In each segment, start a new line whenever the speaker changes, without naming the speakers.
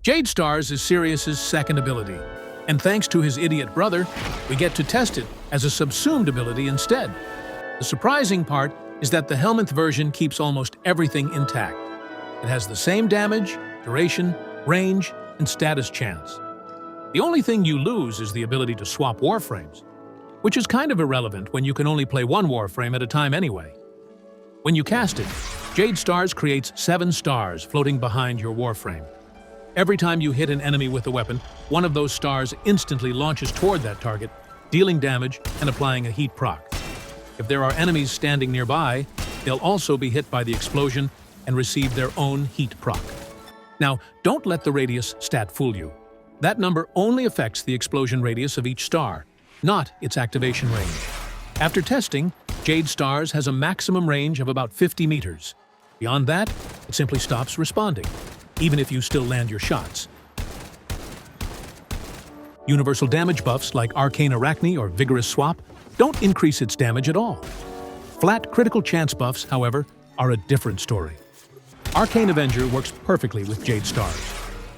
Jade Stars is Sirius's second ability, and thanks to his idiot brother, we get to test it as a subsumed ability instead. The surprising part is that the Helminth version keeps almost everything intact. It has the same damage, duration, range, and status chance. The only thing you lose is the ability to swap Warframes, which is kind of irrelevant when you can only play one Warframe at a time anyway. When you cast it, Jade Stars creates 7 stars floating behind your Warframe. Every time you hit an enemy with a weapon, one of those stars instantly launches toward that target, dealing damage and applying a heat proc. If there are enemies standing nearby, they'll also be hit by the explosion and receive their own heat proc. Now, don't let the radius stat fool you. That number only affects the explosion radius of each star, not its activation range. After testing, Jade Stars has a maximum range of about 50 meters. Beyond that, it simply stops responding, even if you still land your shots. Universal damage buffs like Arcane Arachne or Vigorous Swap don't increase its damage at all. Flat critical chance buffs, however, are a different story. Arcane Avenger works perfectly with Jade Stars.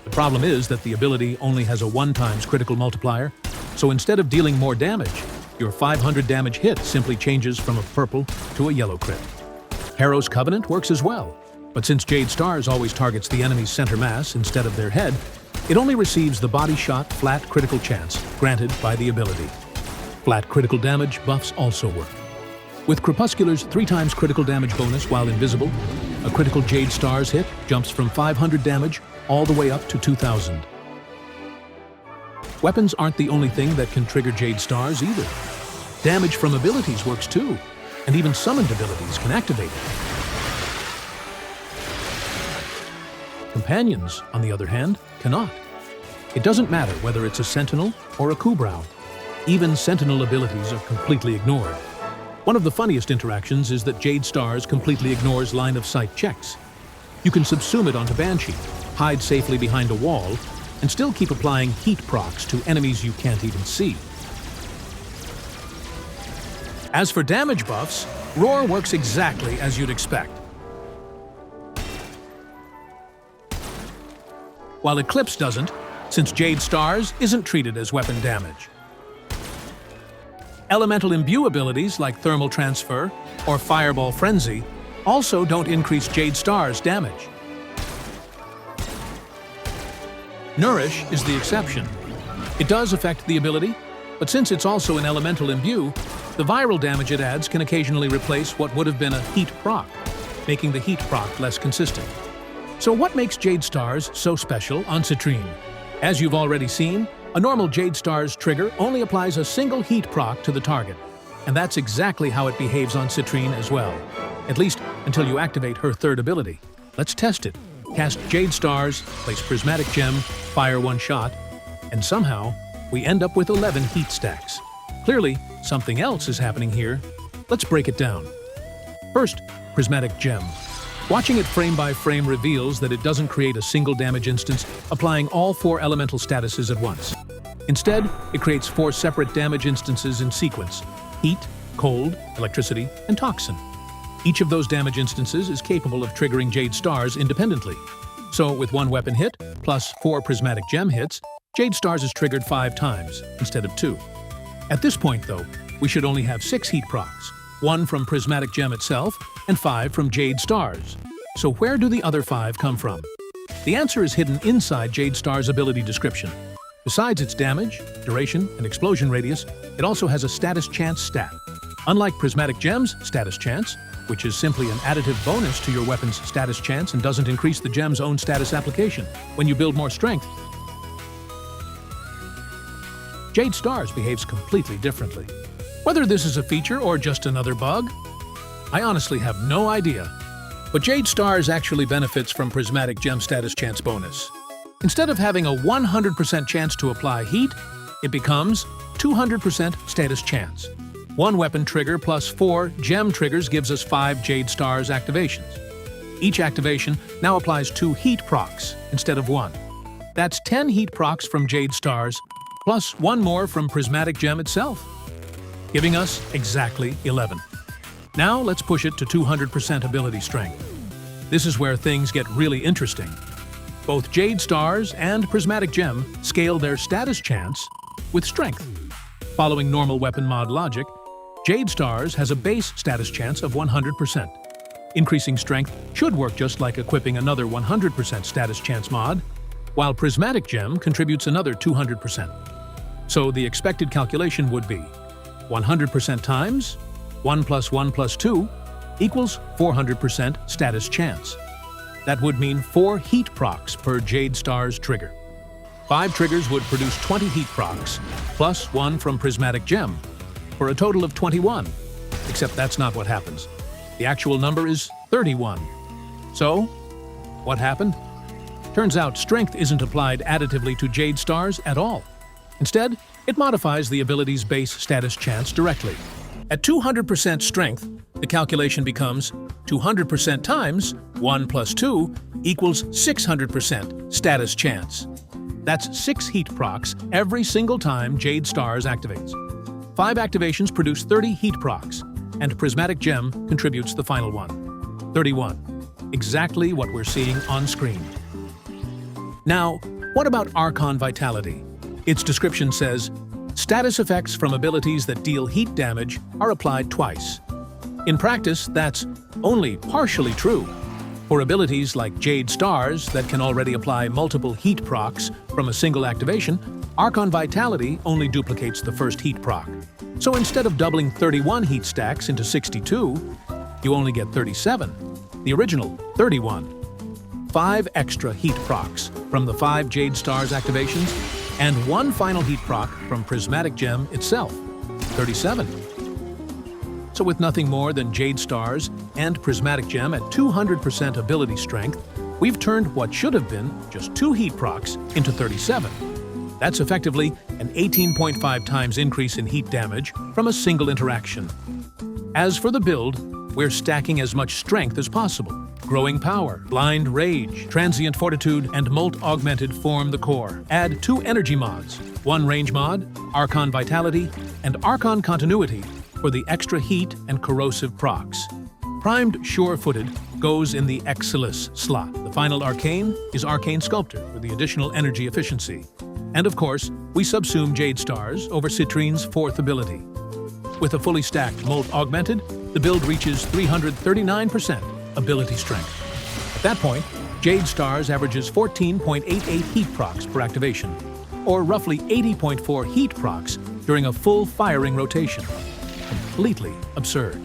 The problem is that the ability only has a 1x critical multiplier, so instead of dealing more damage, your 500 damage hit simply changes from a purple to a yellow crit. Harrow's Covenant works as well, but since Jade Stars always targets the enemy's center mass instead of their head, it only receives the body shot flat critical chance granted by the ability. Flat critical damage buffs also work. With Crepuscular's 3x critical damage bonus while invisible, a critical Jade Stars hit jumps from 500 damage all the way up to 2,000. Weapons aren't the only thing that can trigger Jade Stars either. Damage from abilities works too, and even summoned abilities can activate it. Companions, on the other hand, cannot. It doesn't matter whether it's a Sentinel or a Kubrow. Even Sentinel abilities are completely ignored. One of the funniest interactions is that Jade Stars completely ignores line-of-sight checks. You can subsume it onto Banshee, hide safely behind a wall, and still keep applying heat procs to enemies you can't even see. As for damage buffs, Roar works exactly as you'd expect. While Eclipse doesn't, since Jade Stars isn't treated as weapon damage. Elemental Imbue abilities like Thermal Transfer or Fireball Frenzy also don't increase Jade Stars' damage. Nourish is the exception. It does affect the ability, but since it's also an Elemental Imbue, the viral damage it adds can occasionally replace what would have been a heat proc, making the heat proc less consistent. So what makes Jade Stars so special on Citrine? As you've already seen, a normal Jade Stars trigger only applies a single heat proc to the target, and that's exactly how it behaves on Citrine as well, at least until you activate her third ability. Let's test it. Cast Jade Stars, place Prismatic Gem, fire one shot, and somehow we end up with 11 heat stacks. Clearly, something else is happening here. Let's break it down. First, Prismatic Gem. Watching it frame by frame reveals that it doesn't create a single damage instance, applying all 4 elemental statuses at once. Instead, it creates 4 separate damage instances in sequence: Heat, Cold, Electricity, and Toxin. Each of those damage instances is capable of triggering Jade Stars independently. So, with 1 weapon hit, plus 4 Prismatic Gem hits, Jade Stars is triggered 5 times, instead of 2. At this point, though, we should only have 6 heat procs, 1 from Prismatic Gem itself, and 5 from Jade Stars. So where do the other 5 come from? The answer is hidden inside Jade Stars' ability description. Besides its damage, duration, and explosion radius, it also has a status chance stat. Unlike Prismatic Gem's status chance, which is simply an additive bonus to your weapon's status chance and doesn't increase the gem's own status application when you build more strength, Jade Stars behaves completely differently. Whether this is a feature or just another bug, I honestly have no idea. But Jade Stars actually benefits from Prismatic Gem status chance bonus. Instead of having a 100% chance to apply heat, it becomes 200% status chance. 1 weapon trigger plus 4 gem triggers gives us 5 Jade Stars activations. Each activation now applies 2 heat procs instead of 1. That's 10 heat procs from Jade Stars, plus 1 more from Prismatic Gem itself, giving us exactly 11. Now let's push it to 200% ability strength. This is where things get really interesting. Both Jade Stars and Prismatic Gem scale their status chance with strength. Following normal weapon mod logic, Jade Stars has a base status chance of 100%. Increasing strength should work just like equipping another 100% status chance mod, while Prismatic Gem contributes another 200%. So the expected calculation would be 100% times 1 plus 1 plus 2 equals 400% status chance. That would mean 4 heat procs per Jade Stars trigger. 5 triggers would produce 20 heat procs, plus 1 from Prismatic Gem, for a total of 21. Except that's not what happens. The actual number is 31. So, what happened? Turns out strength isn't applied additively to Jade Stars at all. Instead, it modifies the ability's base status chance directly. At 200% strength, the calculation becomes 200% times 1 plus 2 equals 600% status chance. That's 6 heat procs every single time Jade Stars activates. 5 activations produce 30 heat procs, and Prismatic Gem contributes the final one, 31. Exactly what we're seeing on screen. Now, what about Archon Vitality? Its description says, status effects from abilities that deal heat damage are applied twice. In practice, that's only partially true. For abilities like Jade Stars that can already apply multiple heat procs from a single activation, Archon Vitality only duplicates the first heat proc. So instead of doubling 31 heat stacks into 62, you only get 37, the original 31. 5 extra heat procs from the 5 Jade Stars activations, and 1 final heat proc from Prismatic Gem itself, 37. So with nothing more than Jade Stars and Prismatic Gem at 200% ability strength, we've turned what should have been just 2 heat procs into 37. That's effectively an 18.5 times increase in heat damage from a single interaction. As for the build, we're stacking as much strength as possible. Growing Power, Blind Rage, Transient Fortitude, and Molt Augmented form the core. Add 2 energy mods, 1 range mod, Archon Vitality, and Archon Continuity for the extra heat and corrosive procs. Primed Sure-Footed goes in the Exilis slot. The final Arcane is Arcane Sculptor for the additional energy efficiency. And of course, we subsume Jade Stars over Citrine's 4th ability. With a fully stacked Molt Augmented, the build reaches 339% ability strength. At that point, Jade Stars averages 14.88 heat procs per activation, or roughly 80.4 heat procs during a full firing rotation. Completely absurd.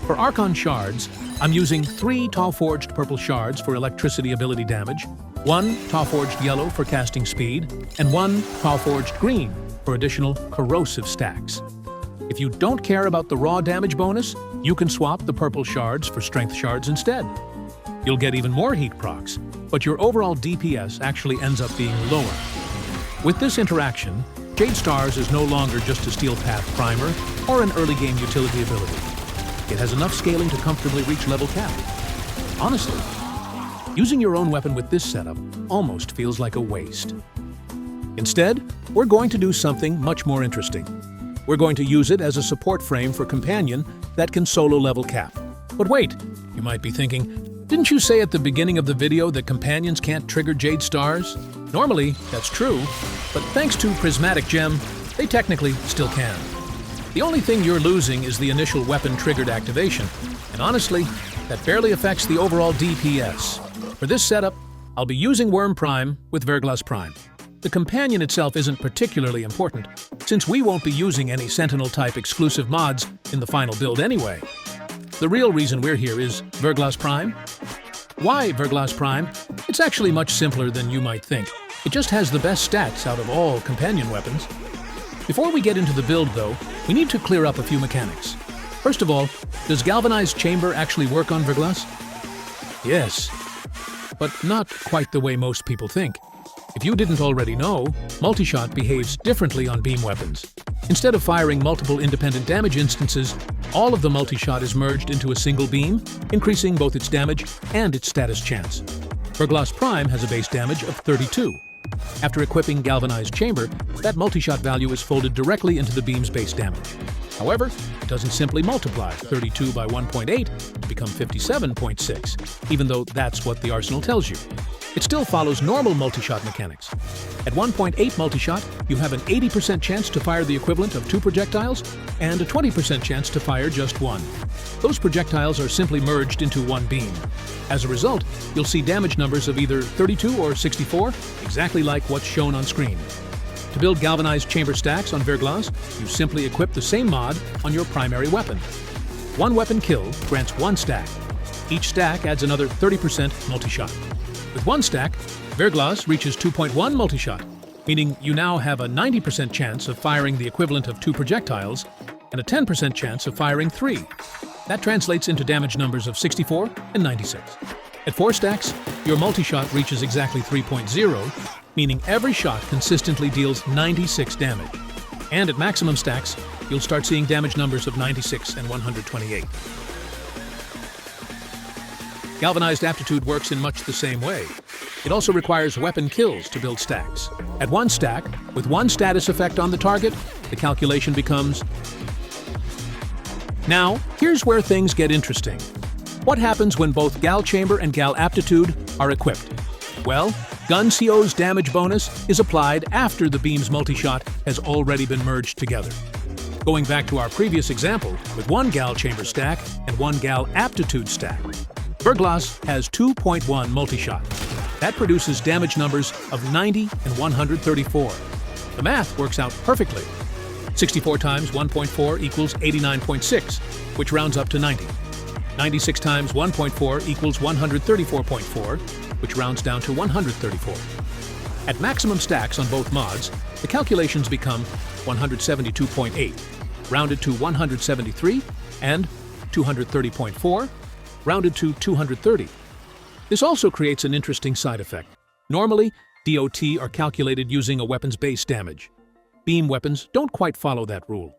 For Archon Shards, I'm using 3 Tau-Forged Purple Shards for electricity ability damage, 1 Tau-Forged Yellow for casting speed, and 1 Tau-Forged Green for additional corrosive stacks. If you don't care about the raw damage bonus, you can swap the purple shards for strength shards instead. You'll get even more heat procs, but your overall DPS actually ends up being lower. With this interaction, Jade Stars is no longer just a Steel Path primer or an early game utility ability. It has enough scaling to comfortably reach level cap. Honestly, using your own weapon with this setup almost feels like a waste. Instead, we're going to do something much more interesting. We're going to use it as a support frame for Companion that can solo level cap. But wait, you might be thinking, didn't you say at the beginning of the video that Companions can't trigger Jade Stars? Normally, that's true, but thanks to Prismatic Gem, they technically still can. The only thing you're losing is the initial weapon-triggered activation, and honestly, that barely affects the overall DPS. For this setup, I'll be using Wyrm Prime with Verglas Prime. The Companion itself isn't particularly important, since we won't be using any Sentinel-type exclusive mods in the final build anyway. The real reason we're here is Verglas Prime. Why Verglas Prime? It's actually much simpler than you might think. It just has the best stats out of all Companion weapons. Before we get into the build, though, we need to clear up a few mechanics. First of all, does Galvanized Chamber actually work on Verglas? Yes, but not quite the way most people think. If you didn't already know, Multishot behaves differently on beam weapons. Instead of firing multiple independent damage instances, all of the Multishot is merged into a single beam, increasing both its damage and its status chance. Verglas Prime has a base damage of 32. After equipping Galvanized Chamber, that Multishot value is folded directly into the beam's base damage. However, it doesn't simply multiply 32 by 1.8 to become 57.6, even though that's what the arsenal tells you. It still follows normal multi-shot mechanics. At 1.8 multi-shot, you have an 80% chance to fire the equivalent of 2 projectiles and a 20% chance to fire just 1. Those projectiles are simply merged into one beam. As a result, you'll see damage numbers of either 32 or 64, exactly like what's shown on screen. To build galvanized chamber stacks on Verglas, you simply equip the same mod on your primary weapon. One weapon kill grants 1 stack. Each stack adds another 30% multi-shot. With 1 stack, Verglas reaches 2.1 multi-shot, meaning you now have a 90% chance of firing the equivalent of 2 projectiles and a 10% chance of firing 3. That translates into damage numbers of 64 and 96. At 4 stacks, your multi-shot reaches exactly 3.0, meaning every shot consistently deals 96 damage. And at maximum stacks, you'll start seeing damage numbers of 96 and 128. Galvanized aptitude works in much the same way. It also requires weapon kills to build stacks. At 1 stack, with 1 status effect on the target, the calculation becomes... Now, here's where things get interesting. What happens when both Gal Chamber and Gal Aptitude are equipped? Well, Gun CO's damage bonus is applied after the beam's multi-shot has already been merged together. Going back to our previous example, with 1 Gal Chamber stack and 1 Gal Aptitude stack, Verglas has 2.1 multi-shot. That produces damage numbers of 90 and 134. The math works out perfectly. 64 times 1.4 equals 89.6, which rounds up to 90. 96 times 1.4 equals 134.4, which rounds down to 134. At maximum stacks on both mods, the calculations become 172.8, rounded to 173, and 230.4, rounded to 230. This also creates an interesting side effect. Normally, DOT are calculated using a weapon's base damage. Beam weapons don't quite follow that rule.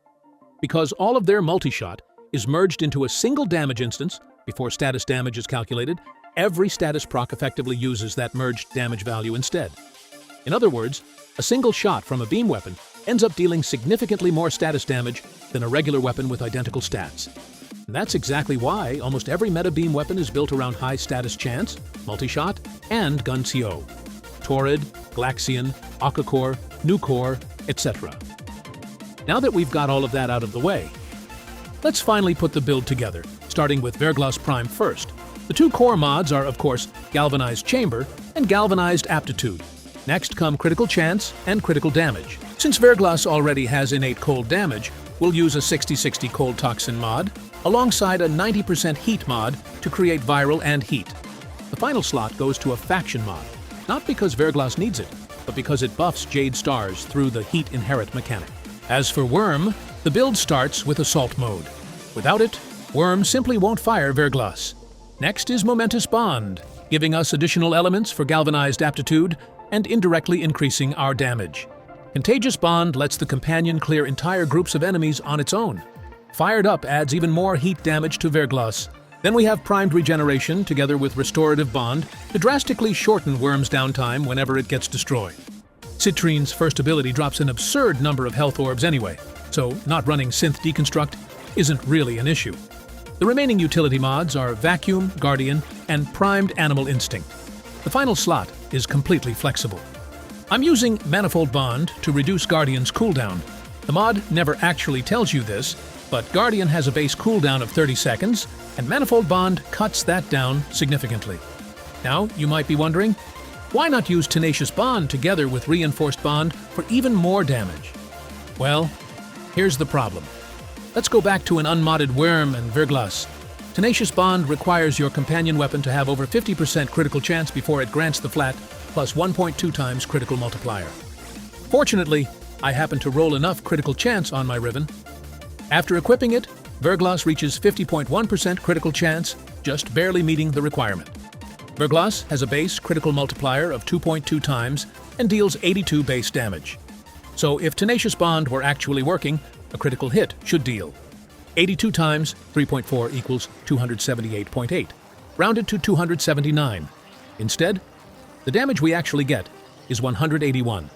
Because all of their multi-shot is merged into a single damage instance before status damage is calculated, every status proc effectively uses that merged damage value instead. In other words, a single shot from a beam weapon ends up dealing significantly more status damage than a regular weapon with identical stats. And that's exactly why almost every meta beam weapon is built around high status chance, multi-shot, and gun CO. Torrid, Glaxian, Akakor, Nucor, etc. Now that we've got all of that out of the way, let's finally put the build together, starting with Verglas Prime first. The 2 core mods are, of course, Galvanized Chamber and Galvanized Aptitude. Next come Critical Chance and Critical Damage. Since Verglas already has innate cold damage, we'll use a 60/60 Cold Toxin mod, alongside a 90% Heat mod to create Viral and Heat. The final slot goes to a Faction mod, not because Verglas needs it, but because it buffs Jade Stars through the Heat Inherit mechanic. As for Wyrm, the build starts with Assault mode. Without it, Wyrm simply won't fire Verglas. Next is Momentous Bond, giving us additional elements for Galvanized Aptitude and indirectly increasing our damage. Contagious Bond lets the companion clear entire groups of enemies on its own. Fired Up adds even more heat damage to Verglas. Then we have Primed Regeneration together with Restorative Bond to drastically shorten Wyrm's downtime whenever it gets destroyed. Citrine's first ability drops an absurd number of health orbs anyway, so not running Synth Deconstruct isn't really an issue. The remaining utility mods are Vacuum, Guardian, and Primed Animal Instinct. The final slot is completely flexible. I'm using Manifold Bond to reduce Guardian's cooldown. The mod never actually tells you this, but Guardian has a base cooldown of 30 seconds, and Manifold Bond cuts that down significantly. Now, you might be wondering, why not use Tenacious Bond together with Reinforced Bond for even more damage? Well, here's the problem. Let's go back to an unmodded Wyrm and Verglas. Tenacious Bond requires your companion weapon to have over 50% critical chance before it grants the flat, plus 1.2 times critical multiplier. Fortunately, I happen to roll enough critical chance on my Riven. After equipping it, Verglas reaches 50.1% critical chance, just barely meeting the requirement. Verglas has a base critical multiplier of 2.2 times and deals 82 base damage. So if Tenacious Bond were actually working, a critical hit should deal 82 times 3.4 equals 278.8, rounded to 279. Instead, the damage we actually get is 181,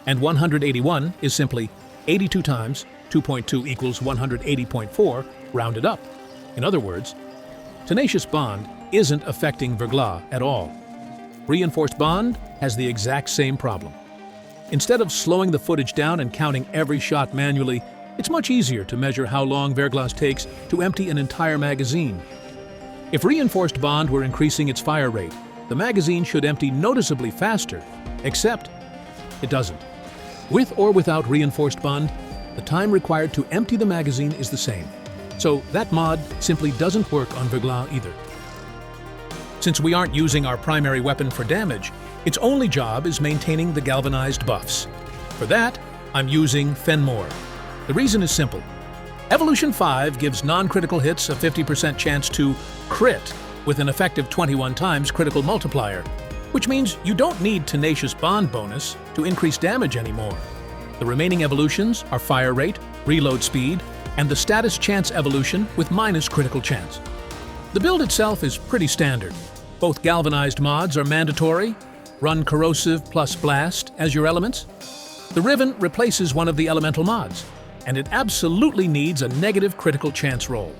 and 181 is simply 82 times 2.2 equals 180.4, rounded up. In other words, Tenacious Bond isn't affecting Verglas at all. Reinforced Bond has the exact same problem. Instead of slowing the footage down and counting every shot manually, it's much easier to measure how long Verglas takes to empty an entire magazine. If Reinforced Bond were increasing its fire rate, the magazine should empty noticeably faster, except it doesn't. With or without Reinforced Bond, the time required to empty the magazine is the same. So that mod simply doesn't work on Verglas either. Since we aren't using our primary weapon for damage, its only job is maintaining the galvanized buffs. For that, I'm using Phenmor. The reason is simple. Evolution 5 gives non-critical hits a 50% chance to crit with an effective 21 times critical multiplier, which means you don't need Tenacious Bond bonus to increase damage anymore. The remaining evolutions are fire rate, reload speed, and the status chance evolution with minus critical chance. The build itself is pretty standard. Both galvanized mods are mandatory. Run corrosive plus blast as your elements. The Riven replaces one of the elemental mods, and it absolutely needs a negative critical chance roll.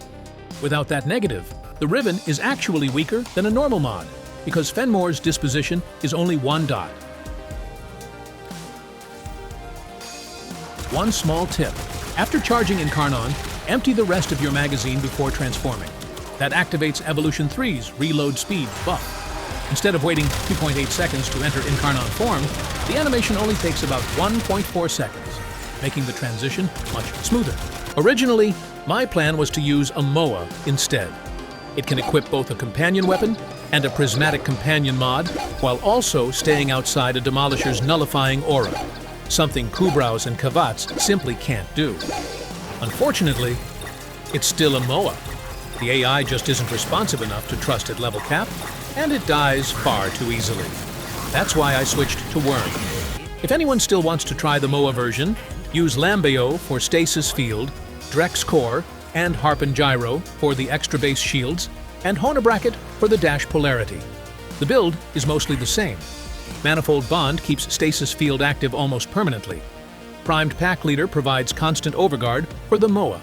Without that negative, the Riven is actually weaker than a normal mod, because Phenmor's disposition is only 1 dot. One small tip. After charging Incarnon, empty the rest of your magazine before transforming. That activates Evolution 3's reload speed buff. Instead of waiting 2.8 seconds to enter Incarnon form, the animation only takes about 1.4 seconds, making the transition much smoother. Originally, my plan was to use a MOA instead. It can equip both a companion weapon and a Prismatic Companion mod, while also staying outside a Demolisher's nullifying aura, something Kubrows and Kavats simply can't do. Unfortunately, it's still a MOA. The AI just isn't responsive enough to trust at level cap, and it dies far too easily. That's why I switched to Wyrm. If anyone still wants to try the MOA version, use Lambeo for Stasis Field, Drex Core, and Harpen Gyro for the extra base shields, and Hona Bracket for the dash polarity. The build is mostly the same. Manifold Bond keeps Stasis Field active almost permanently. Primed Pack Leader provides constant overguard for the MOA.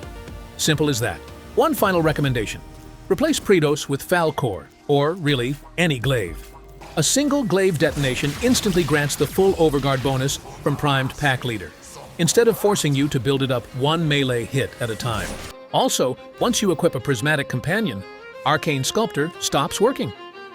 Simple as that. One final recommendation. Replace Predos with Falcor, or really, any glaive. A single glaive detonation instantly grants the full overguard bonus from Primed Pack Leader, instead of forcing you to build it up one melee hit at a time. Also, once you equip a Prismatic Companion, Arcane Sculptor stops working.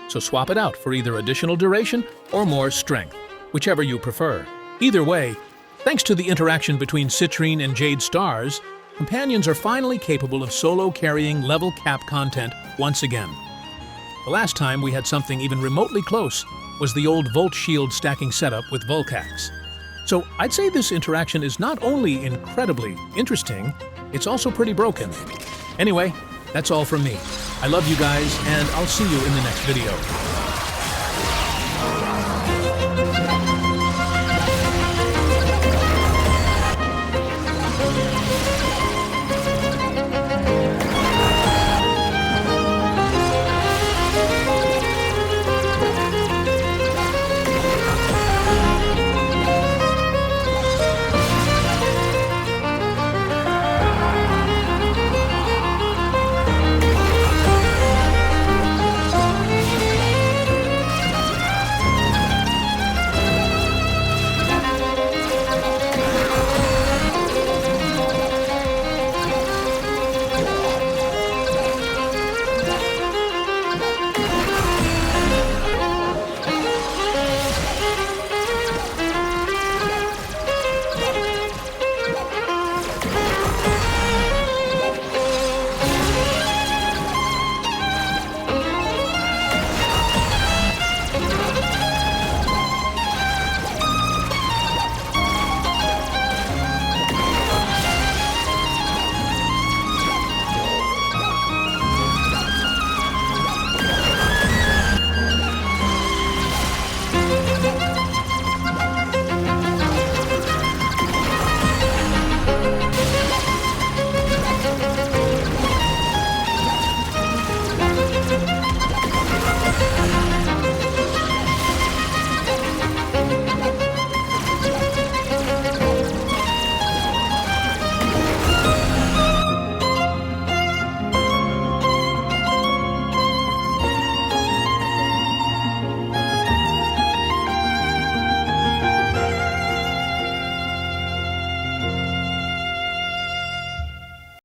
So swap it out for either additional duration or more strength, whichever you prefer. Either way, thanks to the interaction between Citrine and Jade Stars, Companions are finally capable of solo carrying level cap content once again. The last time we had something even remotely close was the old Volt Shield stacking setup with Vulcax. So I'd say this interaction is not only incredibly interesting, it's also pretty broken. Anyway, that's all from me. I love you guys, and I'll see you in the next video.